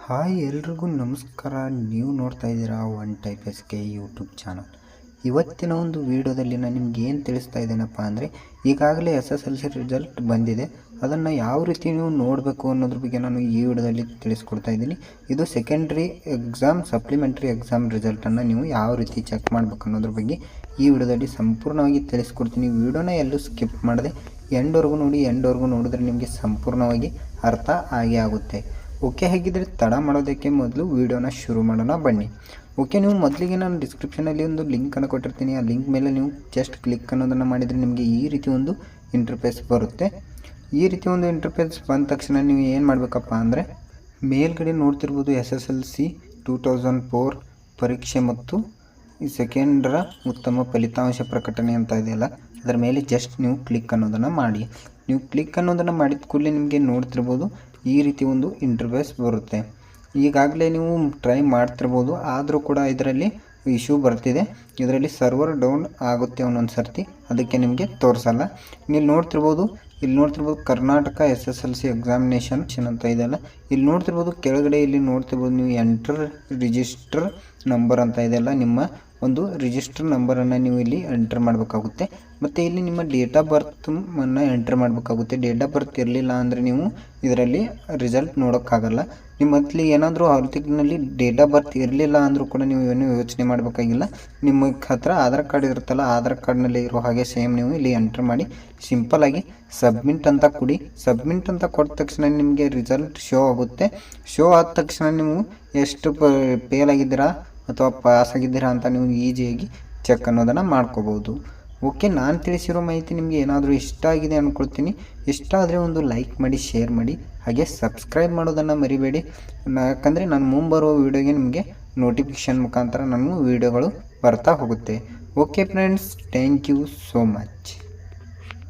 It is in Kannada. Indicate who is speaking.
Speaker 1: ಹಾಯ್ ಎಲ್ರಿಗೂ ನಮಸ್ಕಾರ. ನೀವು ನೋಡ್ತಾ ಇದ್ದೀರಾ one type S K YouTube channel. ಇವತ್ತಿನ ಒಂದು ವಿಡಿಯೋದಲ್ಲಿ ನಾನು ನಿಮ್ಗೆ ಏನು ತಿಳಿಸ್ತಾ ಇದ್ದೇನಪ್ಪ ಅಂದರೆ, ಈಗಾಗಲೇ SSLC ರಿಸಲ್ಟ್ ಬಂದಿದೆ. ಅದನ್ನು ಯಾವ ರೀತಿ ನೀವು ನೋಡಬೇಕು ಅನ್ನೋದ್ರ ಬಗ್ಗೆ ನಾನು ಈ ವಿಡಿಯೋದಲ್ಲಿ ತಿಳಿಸ್ಕೊಡ್ತಾ ಇದ್ದೀನಿ. ಇದು ಸೆಕೆಂಡ್ರಿ ಎಕ್ಸಾಮ್ ಸಪ್ಲಿಮೆಂಟ್ರಿ ಎಕ್ಸಾಮ್ ರಿಸಲ್ಟನ್ನು ನೀವು ಯಾವ ರೀತಿ ಚೆಕ್ ಮಾಡಬೇಕು ಅನ್ನೋದ್ರ ಬಗ್ಗೆ ಈ ವಿಡಿಯೋದಲ್ಲಿ ಸಂಪೂರ್ಣವಾಗಿ ತಿಳಿಸ್ಕೊಡ್ತೀನಿ. ವಿಡಿಯೋನ ಎಲ್ಲೂ ಸ್ಕಿಪ್ ಮಾಡದೆ ಎಂಡ್ವರೆಗೂ ನೋಡಿ. ಎಂಡ್ವರೆಗೂ ನೋಡಿದ್ರೆ ನಿಮಗೆ ಸಂಪೂರ್ಣವಾಗಿ ಅರ್ಥ ಆಗೇ ಆಗುತ್ತೆ. ಓಕೆ, ಹೇಗಿದ್ದರೆ ತಡ ಮಾಡೋದಕ್ಕೆ ಮೊದಲು ವೀಡಿಯೋನ ಶುರು ಮಾಡೋಣ ಬನ್ನಿ. ಓಕೆ, ನೀವು ಮೊದಲಿಗೆ ನಾನು ಡಿಸ್ಕ್ರಿಪ್ಷನಲ್ಲಿ ಒಂದು ಲಿಂಕನ್ನು ಕೊಟ್ಟಿರ್ತೀನಿ. ಆ ಲಿಂಕ್ ಮೇಲೆ ನೀವು ಜಸ್ಟ್ ಕ್ಲಿಕ್ ಅನ್ನೋದನ್ನು ಮಾಡಿದರೆ ನಿಮಗೆ ಈ ರೀತಿ ಒಂದು ಇಂಟರ್ಫೇಸ್ ಬರುತ್ತೆ. ಈ ರೀತಿ ಒಂದು ಇಂಟರ್ಫೇಸ್ ಬಂದ ತಕ್ಷಣ ನೀವು ಏನು ಮಾಡಬೇಕಪ್ಪ ಅಂದರೆ, ಮೇಲ್ಗಡೆ ನೋಡ್ತಿರ್ಬೋದು SSLC 2004 ಪರೀಕ್ಷೆ ಮತ್ತು ಈ ಸೆಕೆಂಡರ ಉತ್ತಮ ಫಲಿತಾಂಶ ಪ್ರಕಟಣೆ ಅಂತ ಇದೆಯಲ್ಲ, ಅದರ ಮೇಲೆ ಜಸ್ಟ್ ನೀವು ಕ್ಲಿಕ್ ಅನ್ನೋದನ್ನು ಮಾಡಿ. ನೀವು ಕ್ಲಿಕ್ ಅನ್ನೋದನ್ನು ಮಾಡಿದ ಕೂಡಲೇ ನಿಮಗೆ ನೋಡ್ತಿರ್ಬೋದು ಈ ರೀತಿ ಒಂದು ಇಂಟರ್ಫೇಸ್ ಬರುತ್ತೆ. ಈಗಾಗಲೇ ನೀವು ಟ್ರೈ ಮಾಡ್ತಿರ್ಬೋದು, ಆದರೂ ಕೂಡ ಇದರಲ್ಲಿ ಇಶ್ಯೂ ಬರ್ತಿದೆ. ಇದರಲ್ಲಿ ಸರ್ವರ್ ಡೌನ್ ಆಗುತ್ತೆ ಒಂದೊಂದು ಸರ್ತಿ, ಅದಕ್ಕೆ ನಿಮಗೆ ತೋರಿಸಲ್ಲ. ಇಲ್ಲಿ ನೋಡ್ತಿರ್ಬೋದು ಕರ್ನಾಟಕ SSLC ಎಕ್ಸಾಮಿನೇಷನ್ ಅಂತ ಇದೆಯಲ್ಲ, ಇಲ್ಲಿ ನೋಡ್ತಿರ್ಬೋದು ಕೆಳಗಡೆ ಇಲ್ಲಿ ನೋಡ್ತಿರ್ಬೋದು ನೀವು ಎಂಟರ್ ರಿಜಿಸ್ಟರ್ ನಂಬರ್ ಅಂತ ಇದೆಯಲ್ಲ, ನಿಮ್ಮ ಒಂದು ರಿಜಿಸ್ಟರ್ ನಂಬರನ್ನು ನೀವು ಇಲ್ಲಿ ಎಂಟರ್ ಮಾಡಬೇಕಾಗುತ್ತೆ. ಮತ್ತು ಇಲ್ಲಿ ನಿಮ್ಮ ಡೇಟ್ ಆಫ್ ಬರ್ತನ್ನು ಎಂಟರ್ ಮಾಡಬೇಕಾಗುತ್ತೆ. ಡೇಟ್ ಆಫ್ ಬರ್ತ್ ಇರಲಿಲ್ಲ ಅಂದರೆ ನೀವು ಇದರಲ್ಲಿ ರಿಸಲ್ಟ್ ನೋಡೋಕ್ಕಾಗಲ್ಲ. ನಿಮ್ಮ ಮೊದಲು ಏನಾದರೂ ಹಾಲ್ತಿಕ್ನಲ್ಲಿ ಡೇಟ್ ಆಫ್ ಬರ್ತ್ ಇರಲಿಲ್ಲ ಅಂದರೂ ಕೂಡ ನೀವು ಏನೂ ಯೋಚನೆ ಮಾಡಬೇಕಾಗಿಲ್ಲ. ನಿಮ್ಮ ಹತ್ರ ಆಧಾರ್ ಕಾರ್ಡ್ ಇರುತ್ತಲ್ಲ, ಆಧಾರ್ ಕಾರ್ಡ್ನಲ್ಲಿ ಇರೋ ಹಾಗೆ ಸೇಮ್ ನೀವು ಇಲ್ಲಿ ಎಂಟರ್ ಮಾಡಿ ಸಿಂಪಲ್ಲಾಗಿ ಸಬ್ಮಿಟ್ ಅಂತ ಕೊಡಿ. ಸಬ್ಮಿಟ್ ಅಂತ ಕೊಟ್ಟ ತಕ್ಷಣ ನಿಮಗೆ ರಿಸಲ್ಟ್ ಶೋ ಆಗುತ್ತೆ. ಶೋ ಆದ ತಕ್ಷಣ ನೀವು ಎಷ್ಟು ಫೇಲ್ ಆಗಿದ್ದೀರಾ ಅಥವಾ ಪಾಸ್ ಆಗಿದ್ದೀರಾ ಅಂತ ನೀವು ಈಸಿಯಾಗಿ ಚೆಕ್ ಅನ್ನೋದನ್ನು ಮಾಡ್ಕೋಬೋದು. ಓಕೆ, ನಾನು ತಿಳಿಸಿರೋ ಮಾಹಿತಿ ನಿಮಗೆ ಏನಾದರೂ ಇಷ್ಟ ಆಗಿದೆ ಅಂದ್ಕೊಳ್ತೀನಿ. ಇಷ್ಟ ಆದರೆ ಒಂದು ಲೈಕ್ ಮಾಡಿ, ಶೇರ್ ಮಾಡಿ, ಹಾಗೆ ಸಬ್ಸ್ಕ್ರೈಬ್ ಮಾಡೋದನ್ನು ಮರಿಬೇಡಿ. ಯಾಕಂದರೆ ನಾನು ಮುಂಬರುವ ವೀಡಿಯೋಗೆ ನಿಮಗೆ ನೋಟಿಫಿಕೇಷನ್ ಮುಖಾಂತರ ನನಗೂ ವೀಡಿಯೋಗಳು ಬರ್ತಾ ಹೋಗುತ್ತೆ. Okay friends, thank you so much.